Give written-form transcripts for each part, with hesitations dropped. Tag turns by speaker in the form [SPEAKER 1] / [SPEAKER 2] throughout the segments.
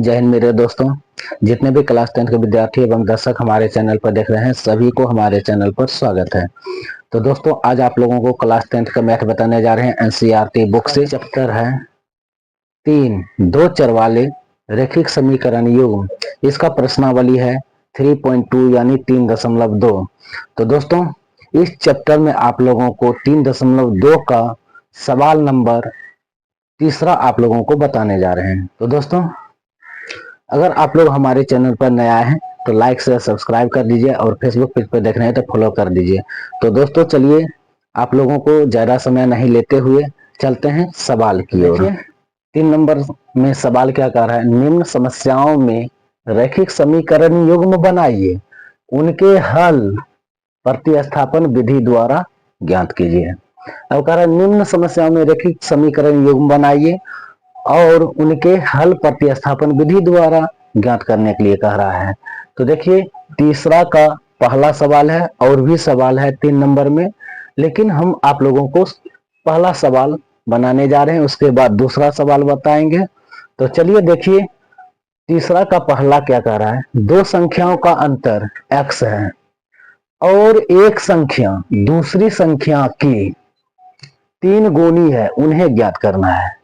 [SPEAKER 1] जय हिंद मेरे दोस्तों। जितने भी क्लास 10 के विद्यार्थी एवं दर्शक हमारे चैनल पर देख रहे हैं, सभी को हमारे चैनल पर स्वागत है। तो दोस्तों, आज आप लोगों को क्लास 10 का मैथ बताने जा रहे हैं एनसीईआरटी बुक से। चैप्टर है 3 दो चर वाले रैखिक समीकरण युग्म। इसका प्रश्नावली है 3.2 यानी 3.2। तो दोस्तों, इस चैप्टर में आप लोगों को 3.2 का सवाल नंबर तीसरा आप लोगों को बताने जा रहे हैं। तो दोस्तों, अगर आप लोग हमारे चैनल पर नया हैं तो लाइक से सब्सक्राइब कर दीजिए और फेसबुक पेज पर देख रहे हैं तो फॉलो कर दीजिए। तो दोस्तों, चलिए आप लोगों को ज्यादा समय नहीं लेते हुए चलते हैं सवाल की ओर। 3 नंबर में सवाल क्या कह रहा है? निम्न समस्याओं में रैखिक समीकरण युग्म बनाइए, उनके हल प्रतिस्थापन विधि द्वारा ज्ञात कीजिए। अब कह रहा है निम्न समस्याओं में रैखिक समीकरण युग्म बनाइए और उनके हल प्रतिस्थापन विधि द्वारा ज्ञात करने के लिए कह रहा है। तो देखिए, तीसरा का पहला सवाल है और भी सवाल है 3 नंबर में, लेकिन हम आप लोगों को पहला सवाल बनाने जा रहे हैं, उसके बाद दूसरा सवाल बताएंगे। तो चलिए देखिए, तीसरा का पहला क्या कह रहा है? दो संख्याओं का अंतर x है और एक संख्या दूसरी संख्या की 3 गुनी है, उन्हें ज्ञात करना है।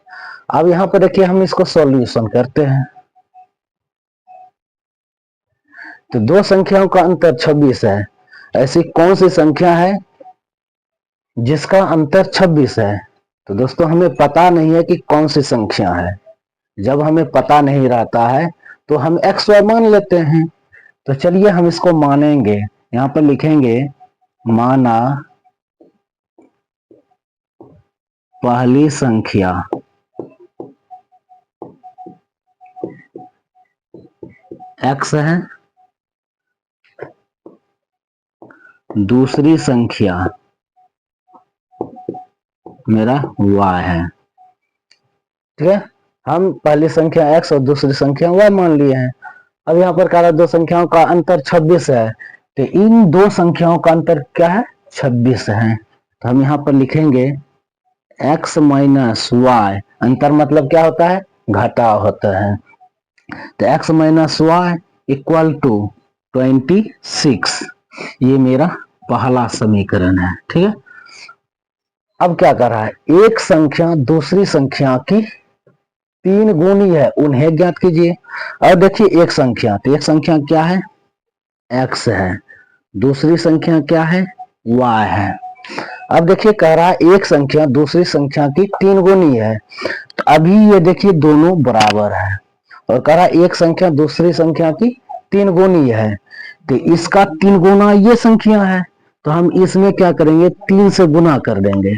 [SPEAKER 1] अब यहां पर देखिए, हम इसको सॉल्यूशन करते हैं। तो दो संख्याओं का अंतर 26 है। ऐसी कौन सी संख्या है जिसका अंतर 26 है? तो दोस्तों, हमें पता नहीं है कि कौन सी संख्या है। जब हमें पता नहीं रहता है तो हम एक्स वाई मान लेते हैं। तो चलिए हम इसको मानेंगे। यहां पर लिखेंगे, माना पहली संख्या x है, दूसरी संख्या मेरा y है। ठीक है, हम पहली संख्या x और दूसरी संख्या y मान लिए हैं। अब यहाँ पर कह रहा है दो संख्याओं का अंतर 26 है, तो इन दो संख्याओं का अंतर क्या है? 26 है। तो हम यहाँ पर लिखेंगे x माइनस वाई। अंतर मतलब क्या होता है? घटाव होता है। तो x minus y equal to 26। ये मेरा पहला समीकरण है। ठीक है, अब क्या कर रहा है? एक संख्या दूसरी संख्या की 3 गुनी है, उन्हें ज्ञात कीजिए। अब देखिए, एक संख्या, तो एक संख्या क्या है? x है, दूसरी संख्या क्या है? y है। अब देखिए, कह रहा है एक संख्या दूसरी संख्या की 3 गुनी है। तो अभी ये देखिए दोनों बराबर है, और कह रहा है एक संख्या दूसरी संख्या की 3 गुनी है, तो इसका 3 गुना ये संख्या है। तो हम इसमें क्या करेंगे? 3 से गुना कर देंगे।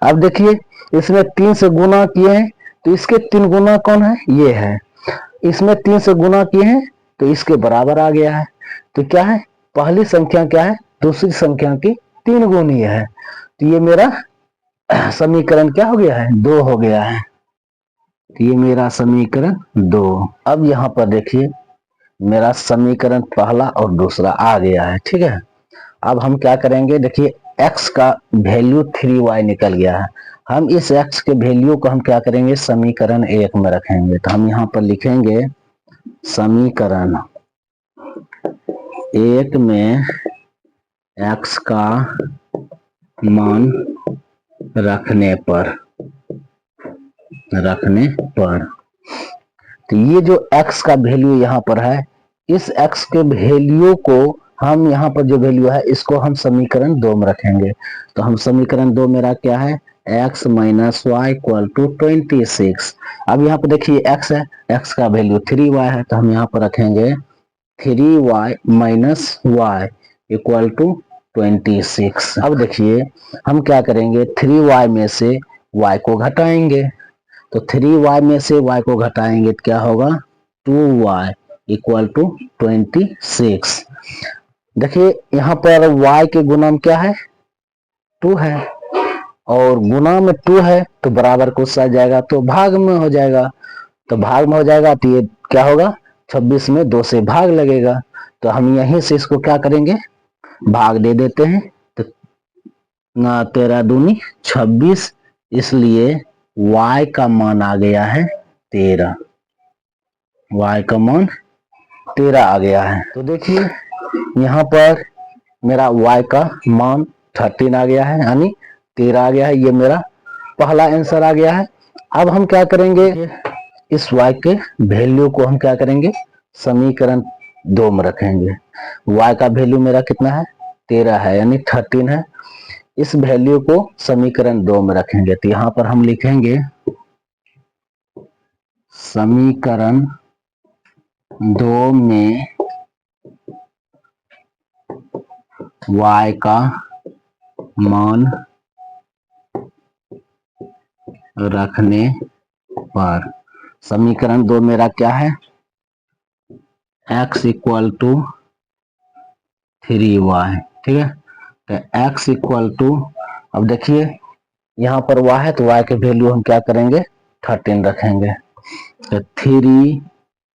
[SPEAKER 1] अब देखिए, इसमें 3 से गुना किए हैं तो इसके 3 गुना कौन है? ये है। इसमें 3 से गुना किए हैं तो इसके बराबर आ गया है। तो क्या है? पहली संख्या क्या है? दूसरी संख्या की 3 गुनी है। तो ये मेरा समीकरण क्या हो गया है? 2 हो गया है। तो ये मेरा समीकरण 2। अब यहां पर देखिए, मेरा समीकरण पहला और दूसरा आ गया है। ठीक है, अब हम क्या करेंगे? देखिए, x का वैल्यू 3y निकल गया है। हम इस x के वैल्यू को हम क्या करेंगे? समीकरण 1 में रखेंगे। तो हम यहाँ पर लिखेंगे समीकरण 1 में x का मान रखने पर तो ये जो x का वैल्यू यहाँ पर है, इस x के वैल्यू को हम यहाँ पर जो वैल्यू है इसको हम समीकरण 2 में रखेंगे। तो हम समीकरण 2 मेरा क्या है? x minus y equal to 26। अब यहाँ पर देखिए x है, x का वैल्यू 3y है, तो हम यहाँ पर रखेंगे 3y minus y equal to 26। अब देखिए, हम क्या करेंगे? 3y में से y को घटाएंगे। तो 3y में से y को घटाएंगे तो क्या होगा? 2y equal to 26। देखिए, यहाँ पर y के गुणा क्या है? 2 है, और गुणा में 2 है तो बराबर कुछ आ जाएगा तो भाग में हो जाएगा। तो भाग में हो जाएगा तो ये क्या होगा? 26 में 2 से भाग लगेगा। तो हम यहीं से इसको क्या करेंगे? भाग दे देते हैं। तो ना 13 दूनी 26, इसलिए y का मान आ गया है 13। y का मान 13 आ गया है। तो देखिए यहाँ पर मेरा y का मान 13 आ गया है, यानी 13 आ गया है। ये मेरा पहला आंसर आ गया है। अब हम क्या करेंगे, इस y के वैल्यू को हम क्या करेंगे, समीकरण 2 में रखेंगे। y का वैल्यू मेरा कितना है, 13 है, यानी 13 है। इस वैल्यू को समीकरण 2 में रखेंगे, तो यहाँ पर हम लिखेंगे समीकरण 2 में y का मान रखने पर, समीकरण 2 मेरा क्या है, x इक्वल टू 3y, ठीक है। तो x इक्वल टू, अब देखिए यहाँ पर y है तो y के वैल्यू हम क्या करेंगे, 13 रखेंगे। तो 3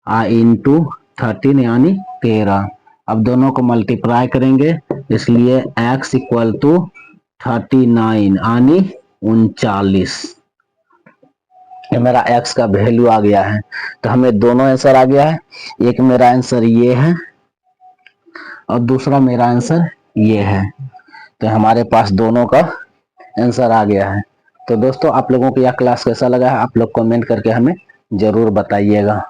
[SPEAKER 1] इंटू 13 यानी 13। अब दोनों को मल्टीप्लाई करेंगे, इसलिए x इक्वल टू 39 यानी 39। ये मेरा x का वैल्यू आ गया है। तो हमें दोनों आंसर आ गया है। एक मेरा आंसर ये है और दूसरा मेरा आंसर ये है। तो हमारे पास दोनों का आंसर आ गया है। तो दोस्तों आप लोगों को यह क्लास कैसा लगा है, आप लोग कमेंट करके हमें जरूर बताइएगा।